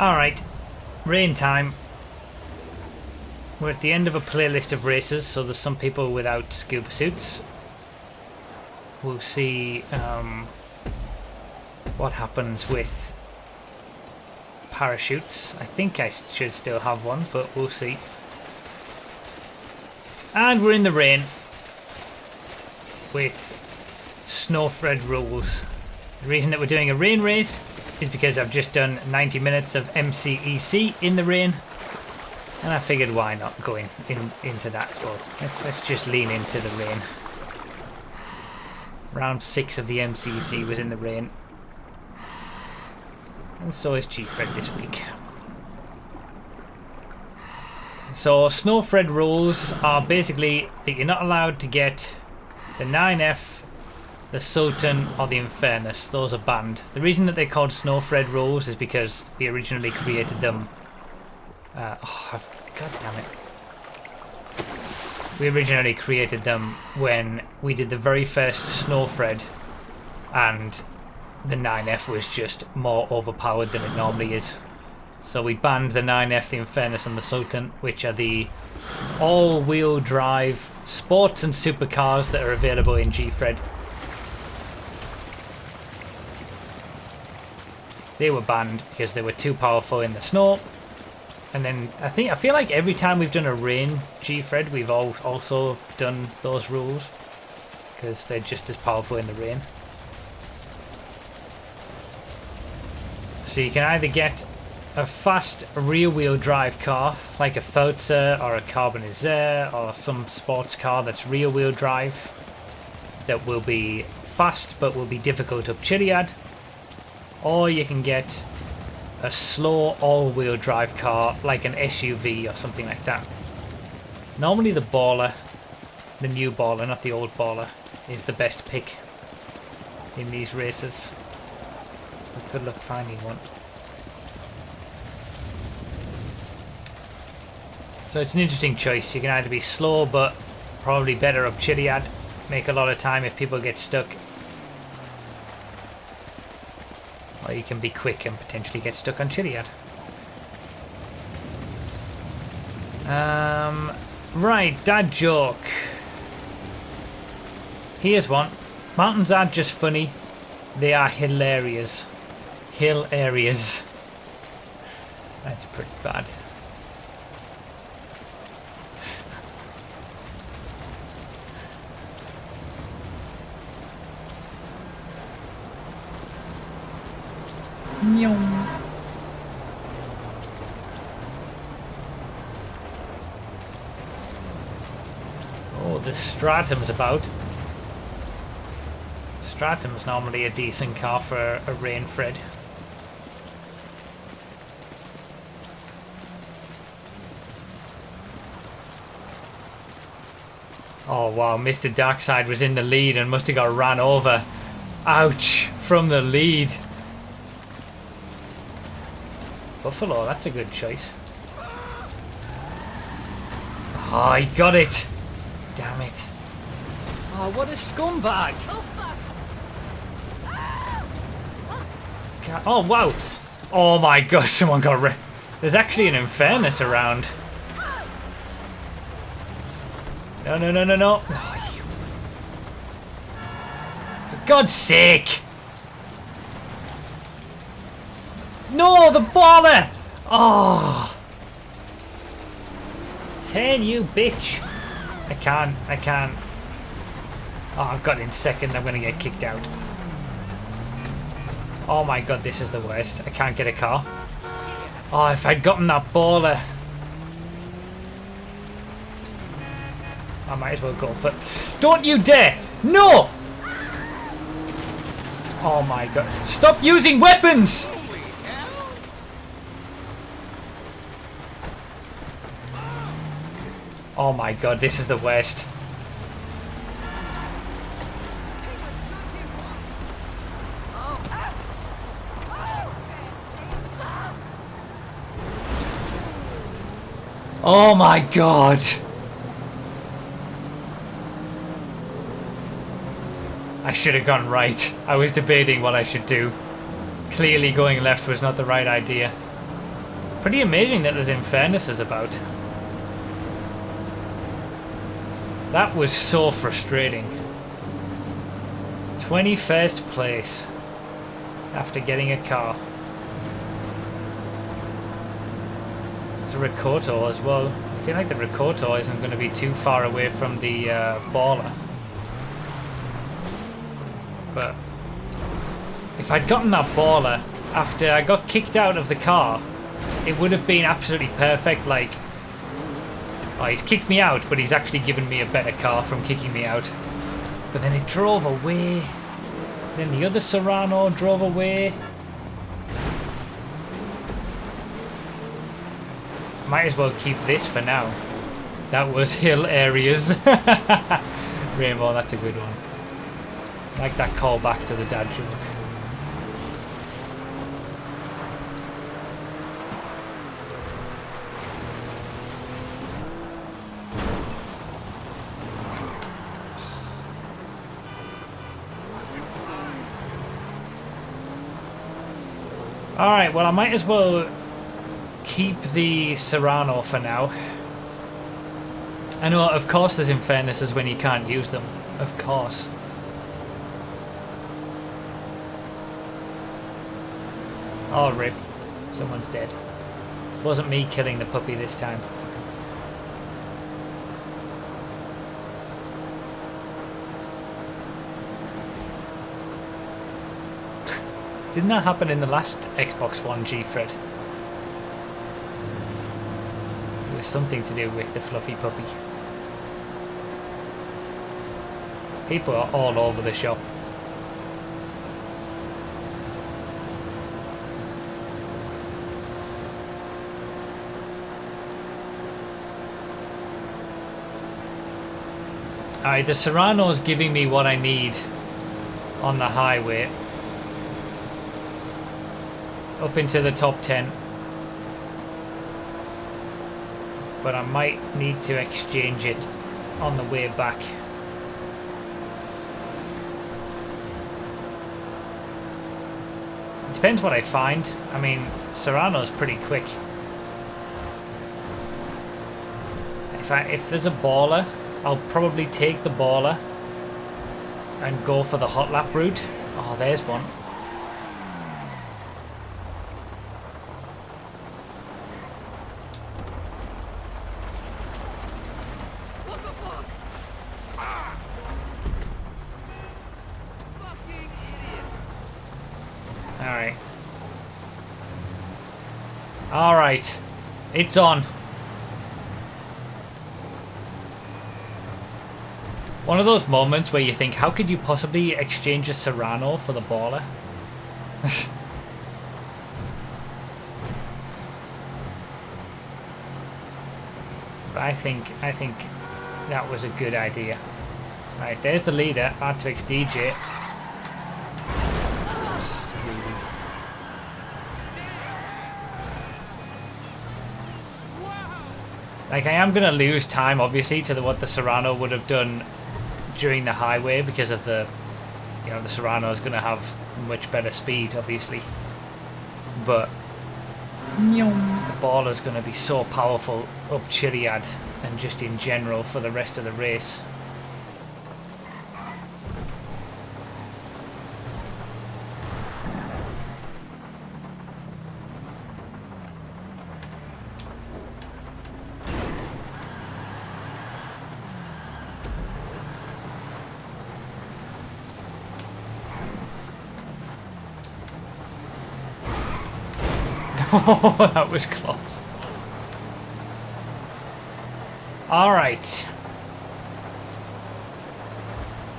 Alright, rain time. We're at the end of a playlist of races, so there's some people without scuba suits. We'll see what happens with parachutes. I think I should still have one, but we'll see. And we're in the rain with Gfred Rules. The reason that we're doing a rain race is because I've just done 90 minutes of MCEC in the rain, and I figured why not going into that. So let's just lean into the rain. Round 6 of the MCEC was in the rain, and so is Gfred this week. So Gfred rules are basically that you're not allowed to get the 9F, the Sultan, or the Infernus. Those are banned. The reason that they're called Gfred rules is because we originally created them. God damn it. We originally created them when we did the very first Gfred, and the 9F was just more overpowered than it normally is. So we banned the 9F, the Infernus, and the Sultan, which are the all-wheel drive sports and supercars that are available in Gfred. They were banned because they were too powerful in the snow. And then I feel like every time we've done a rain Gfred, we've also done those rules because they're just as powerful in the rain. So you can either get a fast rear-wheel drive car like a Forza or a Carbonizer or some sports car that's rear-wheel drive that will be fast but will be difficult up Chiliad, or you can get a slow all-wheel drive car like an SUV or something like that. Normally the Baller, the new Baller, not the old Baller, is the best pick in these races. Good luck finding one. So it's an interesting choice. You can either be slow but probably better up Chiliad, make a lot of time if people get stuck, or you can be quick and potentially get stuck on Chiliad. Right, dad joke. Here's one. Mountains aren't just funny, they are hilarious. Hill areas. That's pretty bad. Oh, the Stratum's about. Stratum's normally a decent car for a rain Fred. Oh wow, Mr. Darkside was in the lead and must have got ran over. Ouch, from the lead. Buffalo, that's a good choice. Oh, he got it. Damn it. Oh, what a scumbag. Oh, wow. Oh my god, someone got There's actually an Infernus around. No, no, no, no, no. Oh, for God's sake. No, the Baller! Oh! 10, you bitch! I can't. Oh, I've got in second, I'm gonna get kicked out. Oh my god, this is the worst. I can't get a car. Oh, if I'd gotten that Baller. I might as well go for it. Don't you dare! No! Oh my god. Stop using weapons! Oh my god, this is the worst. Oh my god. I should have gone right. I was debating what I should do. Clearly going left was not the right idea. Pretty amazing that there's Infernuses about. That was so frustrating. 21st place after getting a car. There's a Ricotto as well. I feel like the Ricotto isn't going to be too far away from the baller. But if I'd gotten that baller after I got kicked out of the car, it would have been absolutely perfect. Like, oh, he's kicked me out, but he's actually given me a better car from kicking me out. But then it drove away. Then the other Serrano drove away. Might as well keep this for now. That was hill areas. Rainbow, that's a good one. Like that call back to the dad joke. Alright, well I might as well keep the Serrano for now. I know, of course there's Infernuses when you can't use them. Of course. Oh, rip. Someone's dead. Wasn't me killing the puppy this time. Didn't that happen in the last Xbox One, Gfred? It was something to do with the fluffy puppy. People are all over the shop. Alright, the Serrano's giving me what I need on the highway. Up into the top 10. But I might need to exchange it on the way back. It depends what I find. I mean, Serrano's pretty quick. If there's a baller, I'll probably take the baller and go for the hot lap route. Oh, there's one. What the fuck? Ah! Fucking idiot. Alright. Alright. It's on. One of those moments where you think, how could you possibly exchange a Serrano for the baller? But I think that was a good idea. Right, there's the leader, R2X DJ. Like, I am gonna lose time, obviously, to what the Serrano would have done during the highway because of the, you know, the Serrano is gonna have much better speed, obviously. But the baller's gonna be so powerful up Chiliad and just in general for the rest of the race. Oh, that was close. Alright.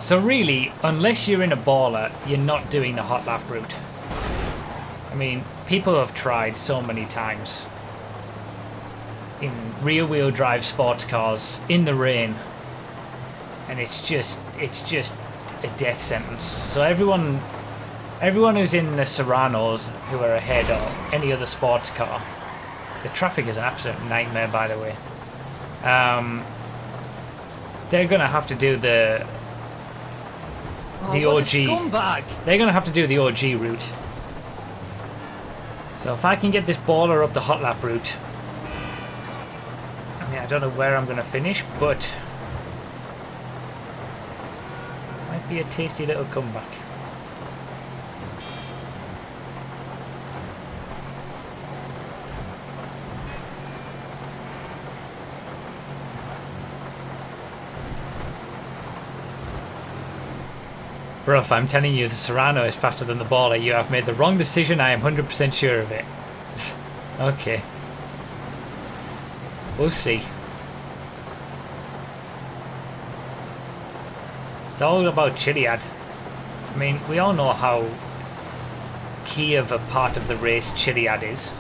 So really, unless you're in a baller, you're not doing the hot lap route. I mean, people have tried so many times. In rear-wheel drive sports cars, in the rain. And it's just a death sentence. So everyone who's in the Serranos who are ahead or any other sports car, the traffic is an absolute nightmare, by the way. They're gonna have to do the OG. Scumbag. They're gonna have to do the OG route. So if I can get this baller up the hot lap route, I mean, I don't know where I'm going to finish, but might be a tasty little comeback. Bruv, I'm telling you, the Serrano is faster than the baller. You have made the wrong decision, I am 100% sure of it. Okay. We'll see. It's all about Chiliad. I mean, we all know how key of a part of the race Chiliad is.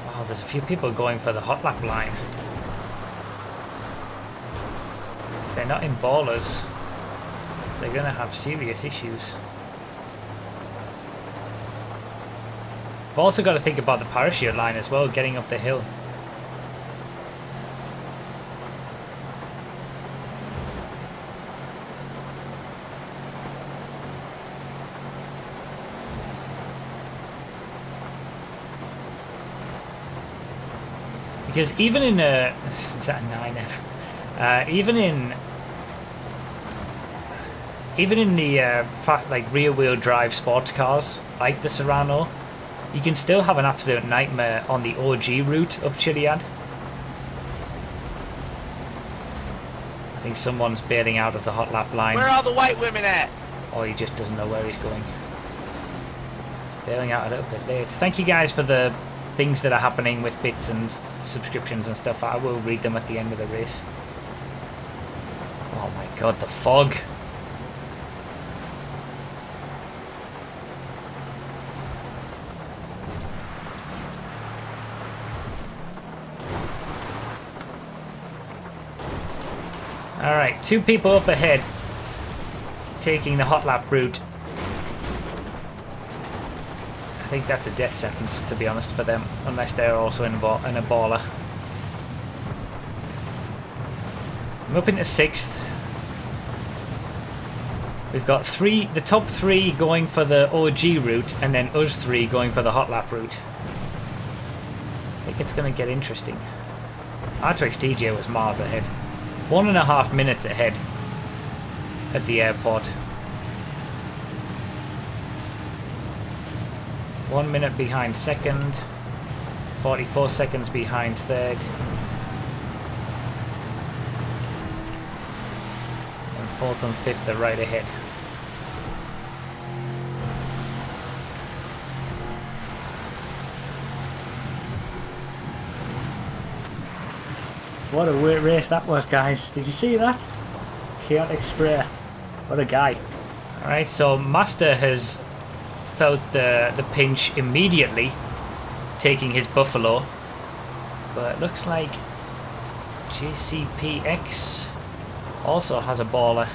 Wow, there's a few people going for the hot lap line. If they're not in ballers, they're going to have serious issues. We've also got to think about the parachute line as well, getting up the hill. Because even in a... is that a 9F? Even in the like rear-wheel drive sports cars, like the Serrano, you can still have an absolute nightmare on the OG route up Chiliad. I think someone's bailing out of the hot lap line. Where are the white women at? Or he just doesn't know where he's going. Bailing out a little bit late. Thank you guys for the things that are happening with bits and subscriptions and stuff. I will read them at the end of the race. Oh my god, the fog. Alright, 2 people up ahead taking the hot lap route. I think that's a death sentence, to be honest, for them, unless they're also in a baller. I'm up into 6th. We've got the top 3 going for the OG route, and then us 3 going for the hot lap route. I think it's going to get interesting. R2X DJ was miles ahead. 1.5 minutes ahead at the airport. 1 minute behind second, 44 seconds behind third, and 4th and 5th are right ahead. What a weird race that was, guys. Did you see that? Chaotic spray. What a guy. Alright, so Master has felt the pinch immediately, taking his Buffalo. But it looks like JCPX also has a baller.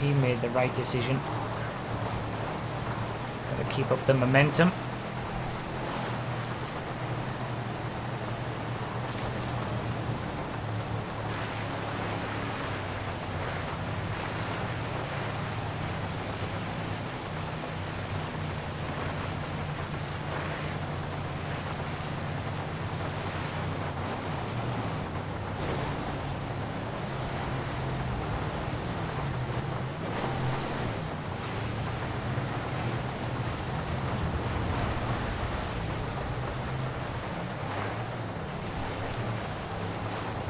He made the right decision. Gotta keep up the momentum.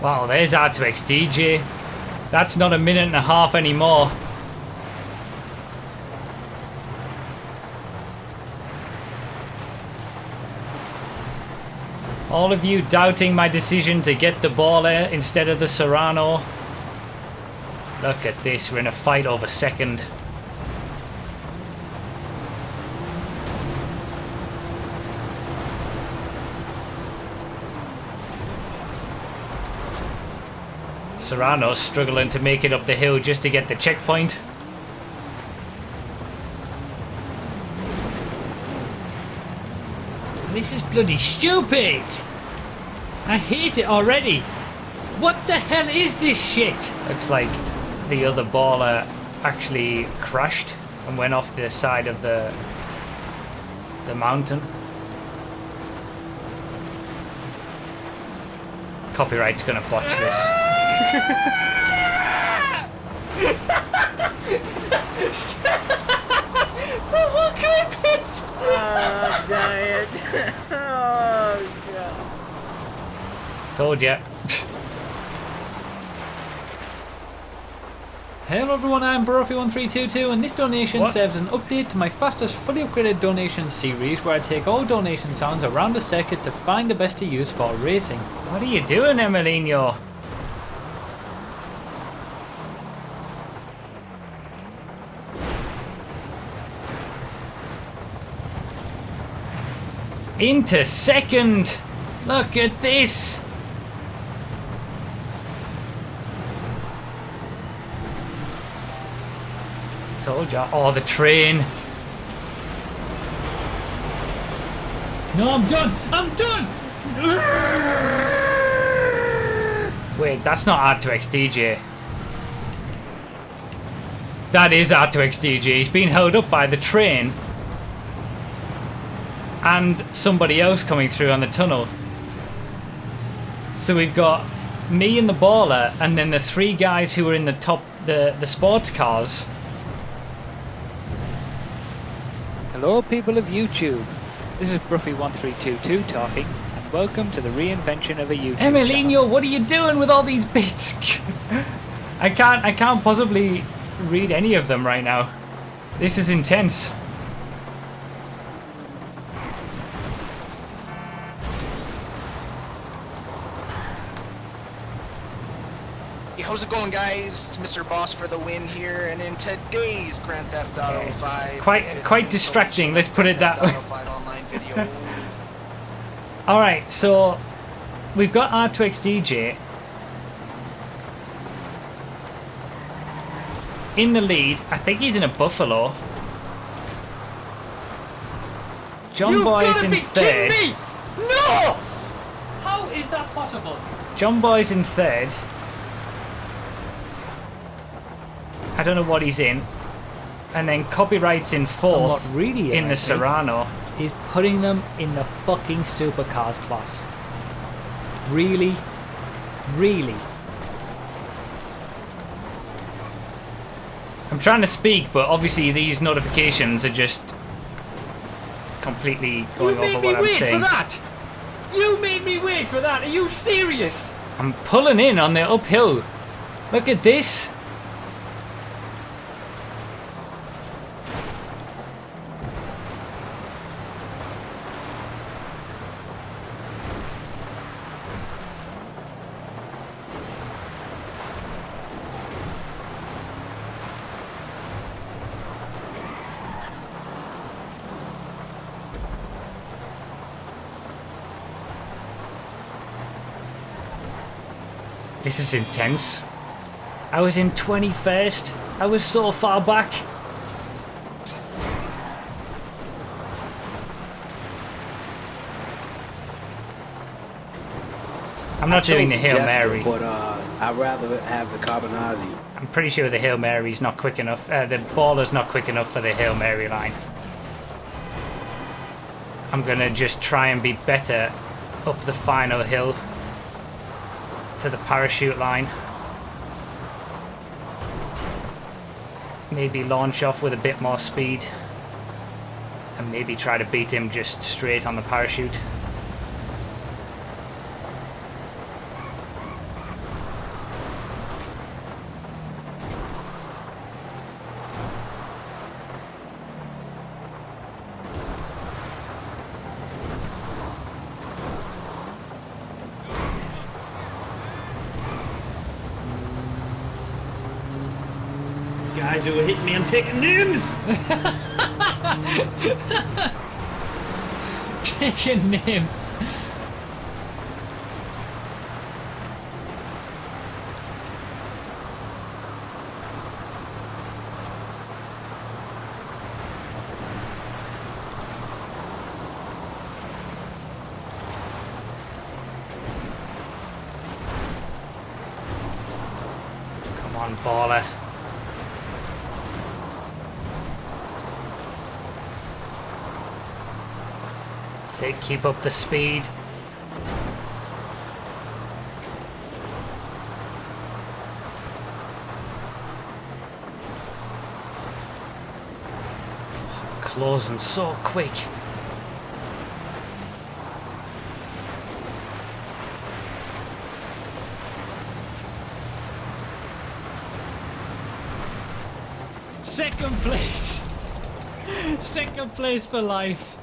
Wow, there's R2X DJ. That's not 1.5 minutes anymore. All of you doubting my decision to get the baller instead of the Serrano. Look at this, we're in a fight over second. Serrano's struggling to make it up the hill just to get the checkpoint. This is bloody stupid. I hate it already. What the hell is this shit? Looks like the other baller actually crashed and went off the side of the mountain. Copyright's gonna botch this. Someone clip it! Oh, I'm dying. Oh, God. Told ya. Hello everyone, I'm Broughy1322 and this donation serves an update to my fastest fully upgraded donation series where I take all donation sounds around the circuit to find the best to use for racing. What are you doing, Emilino? Into second! Look at this! Told ya. Oh, the train. No, I'm done! I'm done! Wait, that's not R2XDJ. That is R2XDJ. He's been held up by the train. And somebody else coming through on the tunnel. So we've got me and the baller, and then the three guys who were in the top, the sports cars. Hello people of YouTube, this is Broughy1322 talking, and welcome to the reinvention of a YouTube channel. What are you doing with all these bits? I can't possibly read any of them right now. This is intense. How's it going, guys? It's Mr. Boss for the win here, and in today's Grand Theft Auto 5, quite distracting. Let's put it that way. Online video. All right, so we've got R2XDJ in the lead. I think he's in a Buffalo. John Boy's in third. No! How is that possible? John Boy's in third. I don't know what he's in. And then Copyright's in fourth really in the Serrano. He's putting them in the fucking supercars class. Really? Really? I'm trying to speak, but obviously these notifications are just completely going over what I'm saying. You made me wait for that! You made me wait for that! Are you serious? I'm pulling in on the uphill. Look at this. This is intense. I was in 21st. I was so far back. I'm not doing the Hail Mary. But I'd rather have the Carbonazzi. I'm pretty sure the Hail Mary's not quick enough. The baller's not quick enough for the Hail Mary line. I'm gonna just try and be better up the final hill to the parachute line. Maybe launch off with a bit more speed and maybe try to beat him just straight on the parachute. Guys who were hitting me and taking names! Taking names. on, baller. So keep up the speed. Closing so quick. Second place. Second place for life.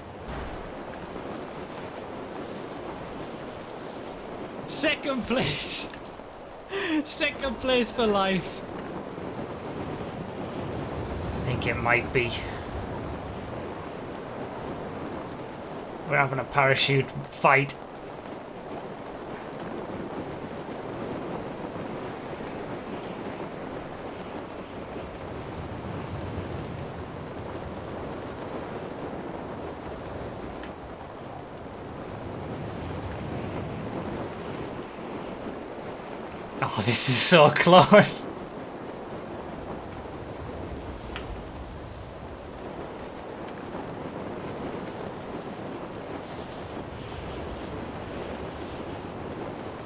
Second place. Second place for life. I think it might be. We're having a parachute fight. Oh, this is so close.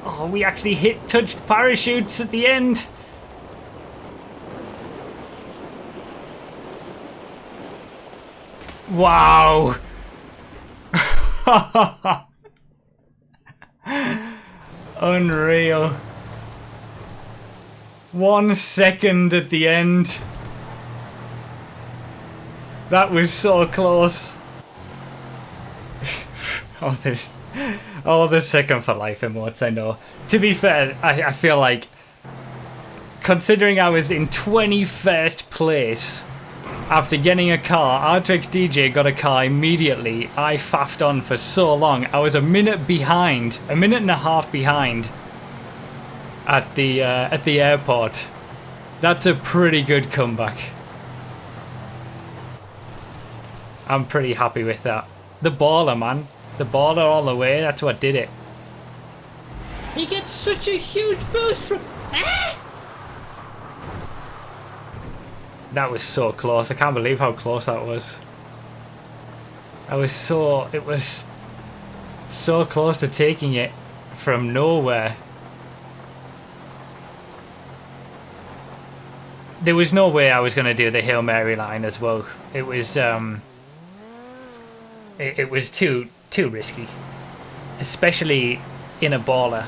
Oh, we actually touched parachutes at the end. Wow. Unreal. 1 second at the end. That was so close. The second for life emotes, I know. To be fair, I feel like, considering I was in 21st place, after getting a car, R2X DJ got a car immediately. I faffed on for so long. I was a minute behind, a minute and a half behind at the airport. That's a pretty good comeback. I'm pretty happy with that. The baller, man. The baller all the way. That's what did it. He gets such a huge boost from... Ah! That was so close. I can't believe how close that was. It was so close to taking it from nowhere. There was no way I was going to do the Hail Mary line as well. It was it was too risky, especially in a baller.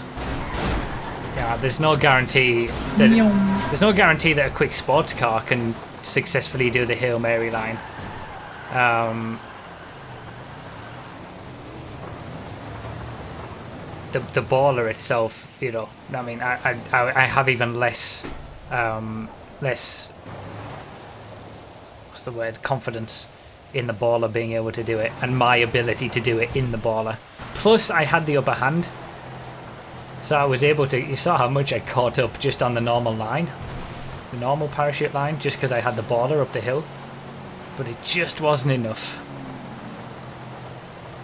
Yeah, there's no guarantee that a quick sports car can successfully do the Hail Mary line. The baller itself, you know, I mean, I have even less what's the word, confidence in the baller being able to do it, and my ability to do it in the baller. Plus I had the upper hand, so I was able to, you saw how much I caught up just on the normal line, the normal parachute line, just because I had the baller up the hill, but it just wasn't enough.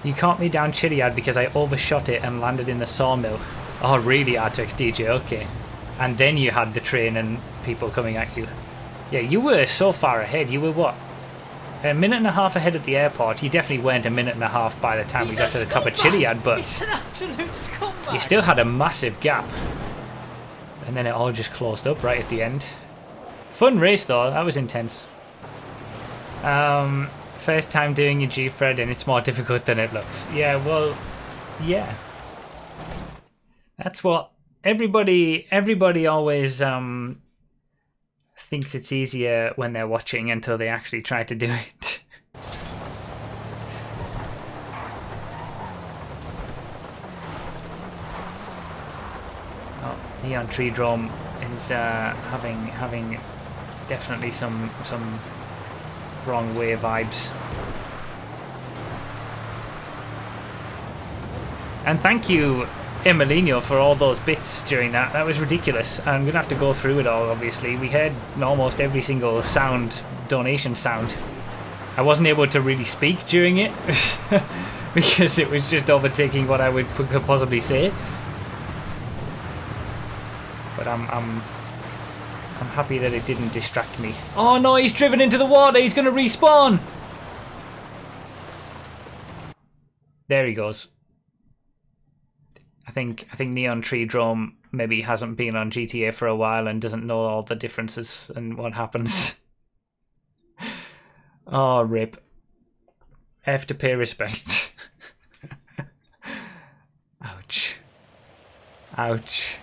You caught me down Chiliad because I overshot it and landed in the sawmill. Oh really, R2X DJ, okay. And then you had the train and people coming at you. Yeah, you were so far ahead. You were what? A minute and a half ahead at the airport. You definitely weren't a minute and a half by the time we got to the top of Chiliad, but He's an absolute scumbag. you still had a massive gap. And then it all just closed up right at the end. Fun race though, that was intense. First time doing a Gfred and it's more difficult than it looks. Yeah, well, yeah. That's what everybody always thinks it's easier when they're watching until they actually try to do it. Oh, Neon Tree Drome is having definitely some wrong way vibes. And thank you, Emilino, for all those bits during that. That was ridiculous. I'm gonna have to go through it all, obviously. We heard almost every single donation sound. I wasn't able to really speak during it because it was just overtaking what I could possibly say. But I'm I'm happy that it didn't distract me. Oh no, he's driven into the water. He's going to respawn. There he goes. I think Neon Tree Drome maybe hasn't been on GTA for a while and doesn't know all the differences and what happens. Oh, rip. Have to pay respect. Ouch. Ouch.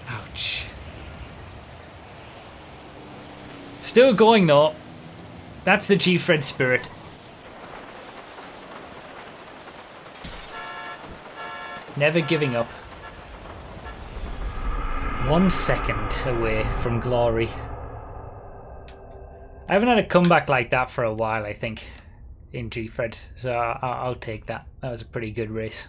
Ouch. Still going though. That's the Gfred spirit. Never giving up. 1 second away from glory. I haven't had a comeback like that for a while, I think, in Gfred. So I'll take that. That was a pretty good race.